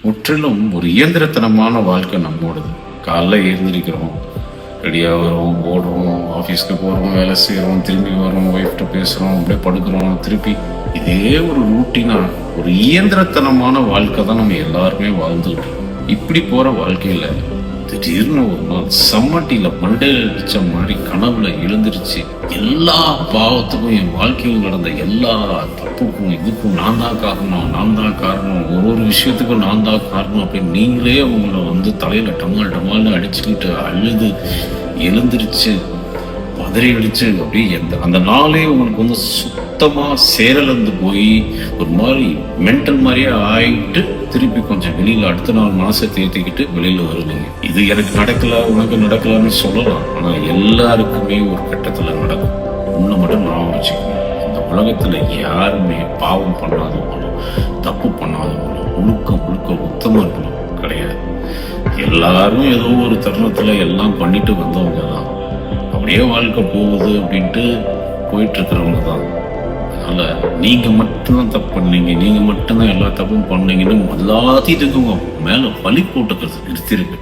முற்றிலும் ஒரு இயந்திரத்தனமான வாழ்க்கை நம்மோடது. காலைல எழுந்திரிக்கிறோம், ரெடியாகிறோம், ஓடுறோம், ஆஃபீஸ்க்கு போகிறோம், வேலை செய்கிறோம், திரும்பி வரோம், ஒய்ஃப்ட்ட பேசுகிறோம், அப்படியே படுக்கிறோம், திருப்பி இதே ஒரு ரூட்டீனா ஒரு இயந்திரத்தனமான வாழ்க்கை தான் நம்ம எல்லாருமே வாழ்ந்துகிட்டு இருக்கோம். இப்படி போகிற வாழ்க்கையில் திடீர்னு ஒரு நாள் சம்மட்டியில மண்டையில அடிச்ச மாதிரி கனவுல எழுந்திருச்சு, எல்லா பாவத்துக்கும் என் வாழ்க்கையில் நடந்த எல்லா தப்புக்கும் இதுக்கும் நான் தான் காரணம், ஒரு விஷயத்துக்கும் நான் தான் காரணம் அப்படின்னு நீங்களே உங்களை தலையில டமால் டமால்னு அடிச்சுக்கிட்டு அழுது எழுந்திருச்சு பதறி அடிச்சு அப்படியே அந்த நாளே உங்களுக்கு சுத்தமா சேரலந்து போய் ஒரு மாதிரி மென்டல் மாதிரியே ஆயிட்டு திருப்பி கொஞ்சம் வெளியில அடுத்த நாள் மனசை தேர்த்திக்கிட்டு வெளியில வருவீங்க. இது எனக்கு நடக்கல, உனக்கு நடக்கலன்னு சொல்லலாம், ஆனா எல்லாருக்குமே ஒரு கட்டத்துல நடக்கும். ஒண்ணு மட்டும் நான் வச்சுக்கணும், இந்த உலகத்துல யாருமே பாவம் பண்ணாதவங்களும் தப்பு பண்ணாதவங்களும் முழுக்க உத்தமர்களும் கிடையாது. எல்லாரும் ஏதோ ஒரு தருணத்துல எல்லாம் பண்ணிட்டு வந்தவங்க தான். அப்படியே வாழ்க்கை போகுது அப்படின்ட்டு போயிட்டு இருக்கிறவங்க தான். அதனால நீங்க மட்டும்தான் தப்பு பண்ணீங்க, நீங்க மட்டும்தான் எல்லா தப்பும் பண்ணீங்கன்னு எல்லாத்தையும் மேல பழி போட்டுக்கிறது நிறுத்திருக்கு.